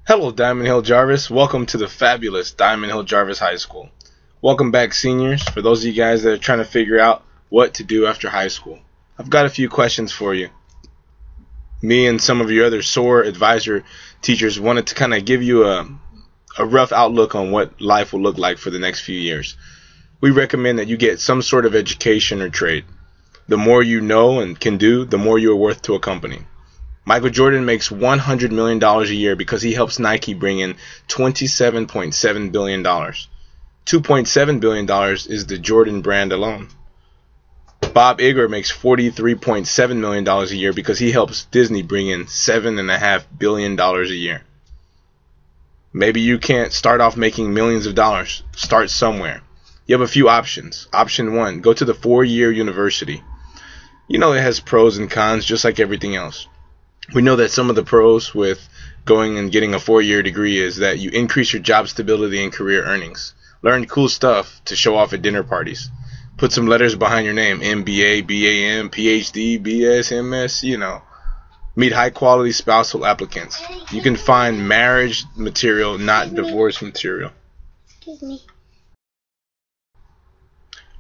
Hello, Diamond Hill-Jarvis. Welcome to the fabulous Diamond Hill-Jarvis High School. Welcome back, seniors. For those of you guys that are trying to figure out what to do after high school, I've got a few questions for you. Me and some of your other SOAR advisor teachers wanted to kind of give you a rough outlook on what life will look like for the next few years. We recommend that you get some sort of education or trade. The more you know and can do, the more you are worth to a company. Michael Jordan makes $100 million a year because he helps Nike bring in $27.7 billion. $2.7 billion is the Jordan brand alone. Bob Iger makes $43.7 million a year because he helps Disney bring in $7.5 billion a year. Maybe you can't start off making millions of dollars. Start somewhere. You have a few options. Option 1, go to the 4-year university. You know it has pros and cons just like everything else. We know that some of the pros with going and getting a 4-year degree is that you increase your job stability and career earnings. Learn cool stuff to show off at dinner parties. Put some letters behind your name. MBA, BAM, PhD, BS, MS, Meet high quality spousal applicants. You can find marriage material, not divorce material. Excuse me.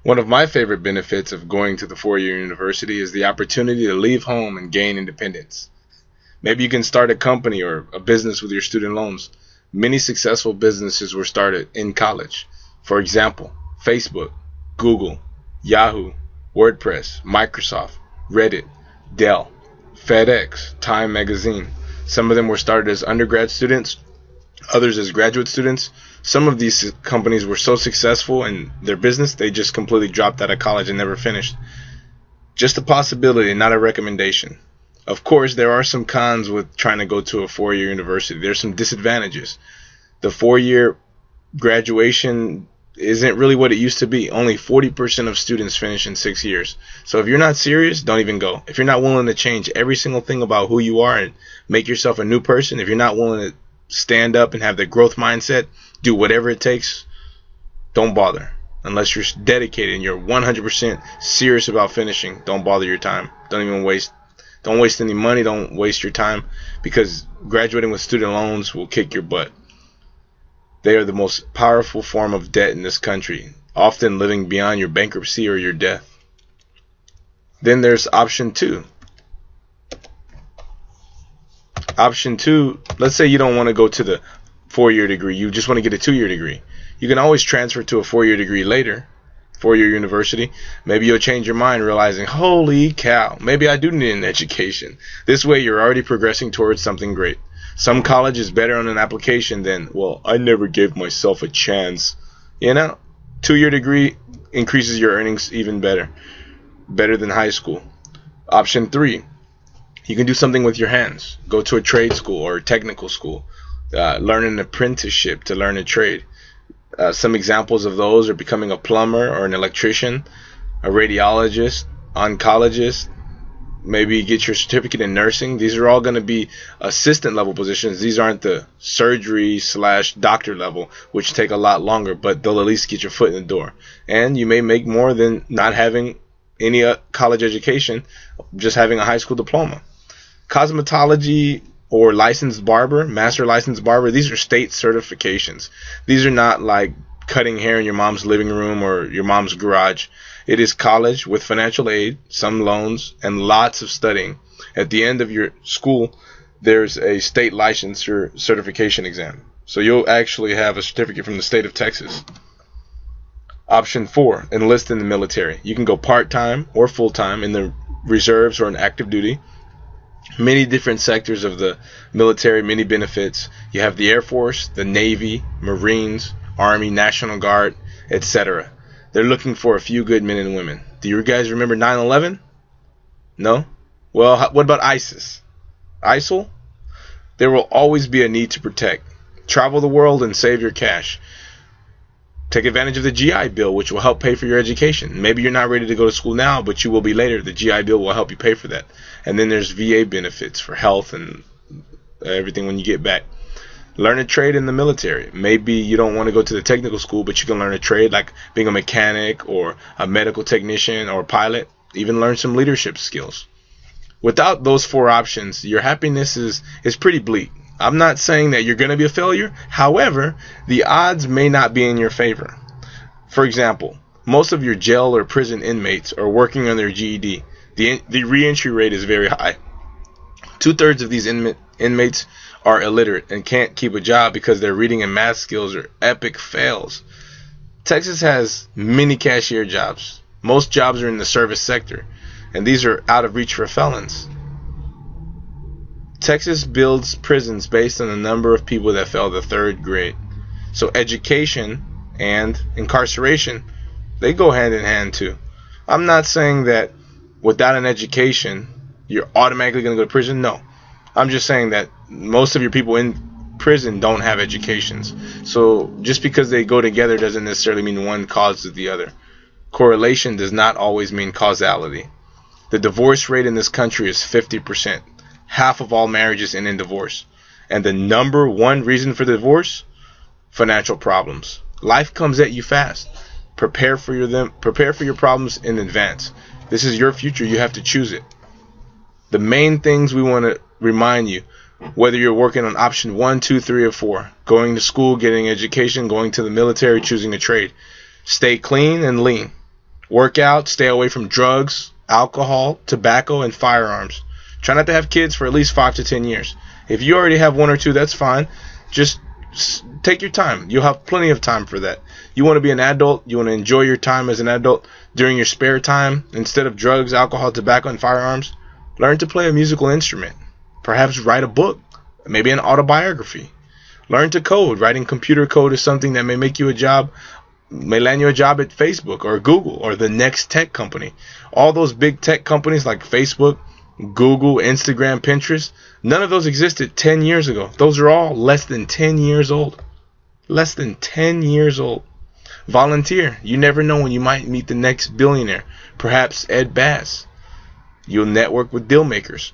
One of my favorite benefits of going to the 4-year university is the opportunity to leave home and gain independence. Maybe you can start a company or a business with your student loans. Many successful businesses were started in college. For example, Facebook, Google, Yahoo, WordPress, Microsoft, Reddit, Dell, FedEx, Time Magazine. Some of them were started as undergrad students, others as graduate students. Some of these companies were so successful in their business, they just completely dropped out of college and never finished. Just a possibility, not a recommendation. Of course, there are some cons with trying to go to a 4-year university. There's some disadvantages. The 4-year graduation isn't really what it used to be. Only 40% of students finish in 6 years. So if you're not serious, don't even go. If you're not willing to change every single thing about who you are and make yourself a new person, if you're not willing to stand up and have the growth mindset, do whatever it takes, don't bother. Unless you're dedicated and you're 100% serious about finishing, don't bother your time. Don't waste any money. Don't waste your time, because graduating with student loans will kick your butt. They are the most powerful form of debt in this country, often living beyond your bankruptcy or your death. Then there's option 2. Option 2, let's say you don't want to go to the 4-year degree. You just want to get a 2-year degree. You can always transfer to a 4-year degree later. 4-year university. Maybe you'll change your mind realizing, holy cow, maybe I do need an education. This way you're already progressing towards something great. Some college is better on an application than, well, I never gave myself a chance. 2-year degree increases your earnings even better than high school. Option 3, you can do something with your hands. Go to a trade school or a technical school. Learn an apprenticeship to learn a trade. Some examples of those are becoming a plumber or an electrician, a radiologist, oncologist, maybe get your certificate in nursing. These are all going to be assistant level positions. These aren't the surgery/doctor level, which take a lot longer, but they'll at least get your foot in the door. And you may make more than not having any college education, just having a high school diploma. Cosmetology or licensed barber, master licensed barber, these are state certifications. These are not like cutting hair in your mom's living room or your mom's garage. It is college with financial aid, some loans, and lots of studying. At the end of your school, there's a state licensure certification exam. So you'll actually have a certificate from the state of Texas. Option 4, enlist in the military. You can go part-time or full-time in the reserves or in active duty. Many different sectors of the military, many benefits. You have the Air Force, the Navy, Marines, Army, National Guard, etc. They're looking for a few good men and women. Do you guys remember 9/11? No? Well, what about ISIS? ISIL? There will always be a need to protect. Travel the world and save your cash. Take advantage of the GI Bill, which will help pay for your education. Maybe you're not ready to go to school now, but you will be later. The GI Bill will help you pay for that. And then there's VA benefits for health and everything when you get back. Learn a trade in the military. Maybe you don't want to go to the technical school, but you can learn a trade like being a mechanic or a medical technician or a pilot. Even learn some leadership skills. Without those 4 options, your happiness is pretty bleak. I'm not saying that you're going to be a failure. However, the odds may not be in your favor. For example, most of your jail or prison inmates are working on their GED. The reentry rate is very high. 2/3 of these inmates are illiterate and can't keep a job because their reading and math skills are epic fails. Texas has many cashier jobs. Most jobs are in the service sector, and these are out of reach for felons. Texas builds prisons based on the number of people that fail the 3rd grade. So education and incarceration, they go hand in hand too. I'm not saying that without an education, you're automatically going to go to prison. No. I'm just saying that most of your people in prison don't have educations. So just because they go together doesn't necessarily mean one causes the other. Correlation does not always mean causality. The divorce rate in this country is 50%. Half of all marriages end in divorce. And the number one reason for divorce? Financial problems. Life comes at you fast. Prepare for your problems in advance. This is your future. You have to choose it. The main things we want to remind you, whether you're working on option 1, 2, 3, or 4, going to school, getting education, going to the military, choosing a trade, stay clean and lean. Work out, stay away from drugs, alcohol, tobacco, and firearms. Try not to have kids for at least 5 to 10 years. If you already have 1 or 2, that's fine. Just take your time. You'll have plenty of time for that. You want to be an adult. You want to enjoy your time as an adult during your spare time. Instead of drugs, alcohol, tobacco, and firearms, learn to play a musical instrument. Perhaps write a book, maybe an autobiography. Learn to code. Writing computer code is something that may land you a job at Facebook or Google or the next tech company. All those big tech companies like Facebook, Google, Instagram, Pinterest, none of those existed 10 years ago. Those are all less than 10 years old. Less than 10 years old. Volunteer. You never know when you might meet the next billionaire. Perhaps Ed Bass. You'll network with deal makers.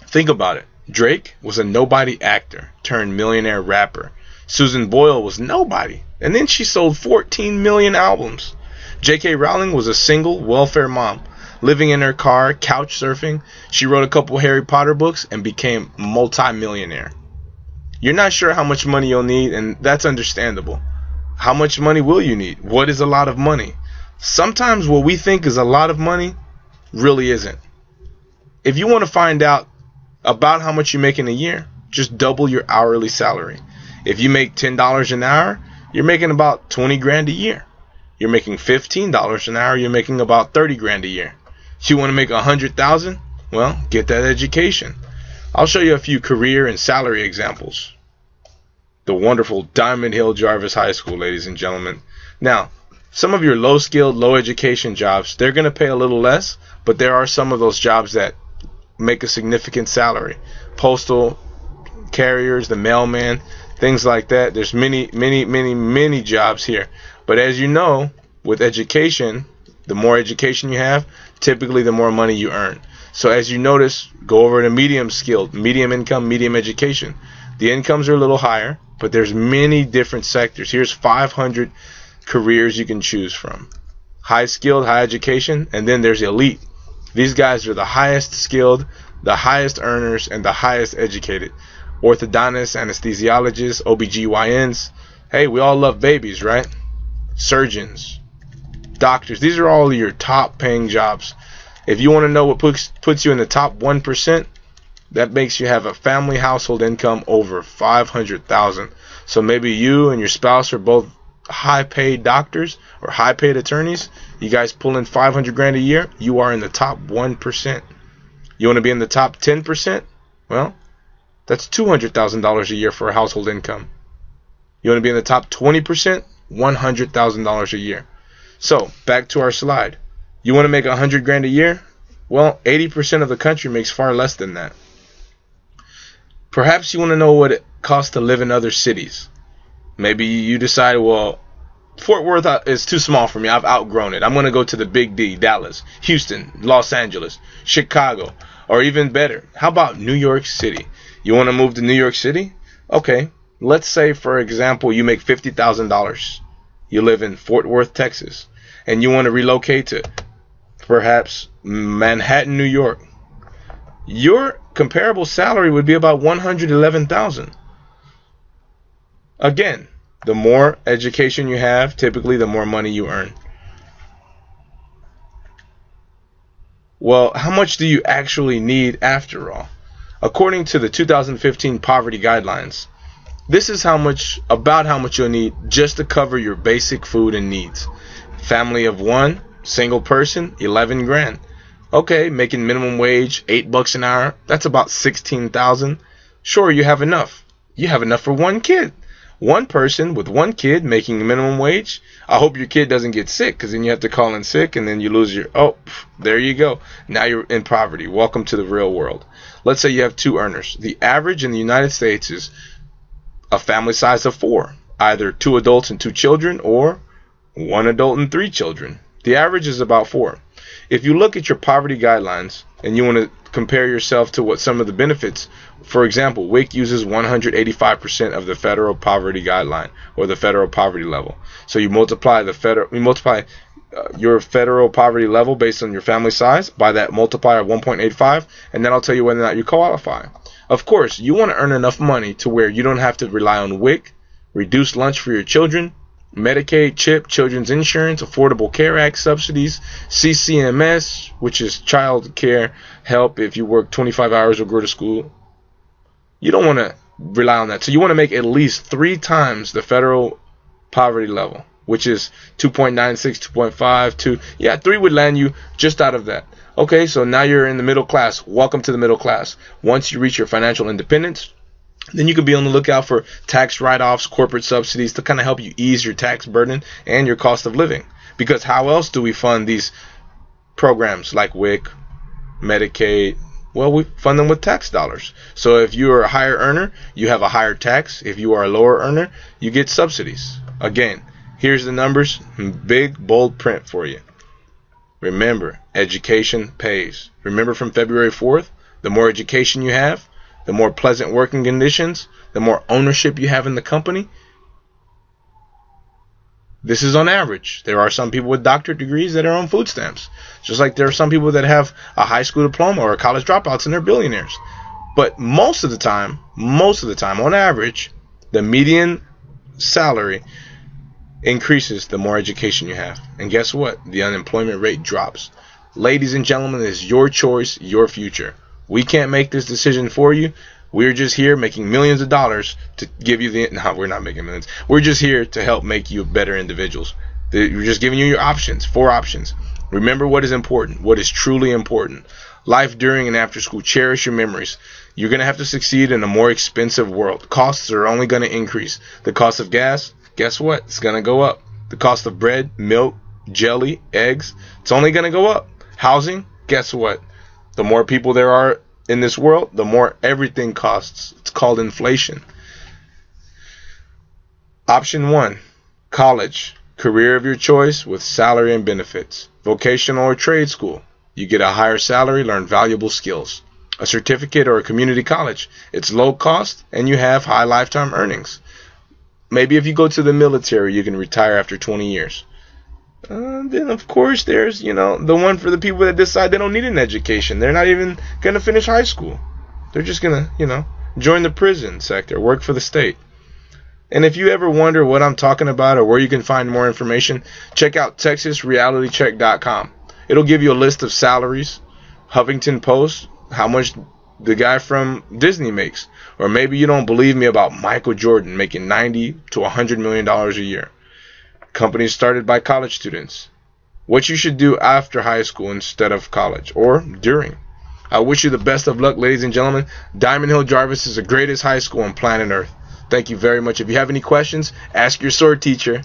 Think about it. Drake was a nobody actor turned millionaire rapper. Susan Boyle was nobody, and then she sold 14 million albums. J.K. Rowling was a single welfare mom, living in her car, couch surfing. She wrote a couple Harry Potter books and became multi-millionaire. You're not sure how much money you'll need, and that's understandable. How much money will you need? What is a lot of money? Sometimes what we think is a lot of money really isn't. If you want to find out about how much you make in a year, just double your hourly salary. If you make $10 an hour, you're making about 20 grand a year. You're making $15 an hour, you're making about 30 grand a year. You want to make 100,000? Well, get that education. I'll show you a few career and salary examples. The wonderful Diamond Hill-Jarvis High School, ladies and gentlemen. Now, some of your low-skilled, low-education jobs, they're going to pay a little less, but there are some of those jobs that make a significant salary. Postal carriers, the mailman, things like that. There's many jobs here. But as you know, with education, the more education you have, typically the more money you earn. So as you notice, go over to medium skilled, medium income, medium education. The incomes are a little higher, but there's many different sectors. Here's 500 careers you can choose from. High skilled, high education, and then there's elite. These guys are the highest skilled, the highest earners, and the highest educated. Orthodontists, anesthesiologists, OBGYNs. Hey, we all love babies, right? Surgeons, doctors. These are all your top paying jobs. If you want to know what puts you in the top 1%, that makes you have a family household income over $500,000. So maybe you and your spouse are both high-paid doctors or high-paid attorneys. You guys pull in 500 grand a year. You are in the top 1%. You want to be in the top 10%? Well, that's $200,000 a year for a household income. You want to be in the top 20%? $100,000 a year. So back to our slide. You want to make 100 grand a year? Well, 80% of the country makes far less than that. Perhaps you want to know what it costs to live in other cities. Maybe you decide, well, Fort Worth is too small for me. I've outgrown it. I'm going to go to the Big D, Dallas, Houston, Los Angeles, Chicago, or even better, how about New York City? You want to move to New York City? Okay, let's say, for example, you make $50,000. You live in Fort Worth, Texas, and you want to relocate to perhaps Manhattan, New York. your comparable salary would be about $111,000. Again, the more education you have, typically the more money you earn. Well, how much do you actually need after all? According to the 2015 poverty guidelines, this is about how much you'll need just to cover your basic food and needs. Family of one, single person, 11 grand. Okay, making minimum wage, $8 an hour, that's about 16,000. Sure, you have enough. You have enough for one kid. One person with one kid making minimum wage. I hope your kid doesn't get sick, because then you have to call in sick and then you lose your, there you go. Now you're in poverty. Welcome to the real world. Let's say you have two earners. The average in the United States is a family size of 4, either 2 adults and 2 children or 1 adult and 3 children. The average is about 4. If you look at your poverty guidelines and you want to compare yourself to what some of the benefits, for example, WIC uses 185% of the federal poverty guideline or the federal poverty level. So you multiply your federal poverty level based on your family size by that multiplier of 1.85, and then I'll tell you whether or not you qualify. Of course, you want to earn enough money to where you don't have to rely on WIC, reduced lunch for your children, Medicaid, CHIP, Children's Insurance, Affordable Care Act subsidies, CCMS, which is child care help if you work 25 hours or go to school. You don't want to rely on that. So you want to make at least 3 times the federal poverty level, which is 2.96, 2.5, 2. Yeah, 3 would land you just out of that. Okay, so now you're in the middle class. Welcome to the middle class. Once you reach your financial independence, then you can be on the lookout for tax write-offs, corporate subsidies to kind of help you ease your tax burden and your cost of living. Because how else do we fund these programs like WIC, Medicaid? Well, we fund them with tax dollars. So if you are a higher earner, you have a higher tax. If you are a lower earner, you get subsidies. Again, here's the numbers, big, bold print for you. Remember, education pays. Remember from February 4th, the more education you have, the more pleasant working conditions, the more ownership you have in the company. This is on average. There are some people with doctorate degrees that are on food stamps. Just like there are some people that have a high school diploma or college dropouts and they're billionaires. But most of the time, on average, the median salary increases the more education you have. And guess what? The unemployment rate drops. Ladies and gentlemen, it's your choice, your future. We can't make this decision for you. We're just here making millions of dollars to give you we're not making millions. We're just here to help make you better individuals. We're just giving you your options, 4 options. Remember what is important, what is truly important. Life during and after school. Cherish your memories. You're going to have to succeed in a more expensive world. Costs are only going to increase. The cost of gas, guess what? It's going to go up. The cost of bread, milk, jelly, eggs, it's only going to go up. Housing, guess what? The more people there are in this world, the more everything costs. It's called inflation. Option 1, college. Career of your choice with salary and benefits. Vocational or trade school. You get a higher salary, learn valuable skills. A certificate or a community college. It's low cost and you have high lifetime earnings. Maybe if you go to the military, you can retire after 20 years. Then of course there's, the one for the people that decide they don't need an education. They're not even going to finish high school. They're just going to, join the prison sector, work for the state. And if you ever wonder what I'm talking about or where you can find more information, check out TexasRealityCheck.com. It'll give you a list of salaries, Huffington Post, how much the guy from Disney makes. Or maybe you don't believe me about Michael Jordan making $90 to $100 million a year. Companies started by college students. What you should do after high school instead of college or during. I wish you the best of luck, ladies and gentlemen. Diamond Hill-Jarvis is the greatest high school on planet Earth. Thank you very much. If you have any questions, ask your SOAR teacher.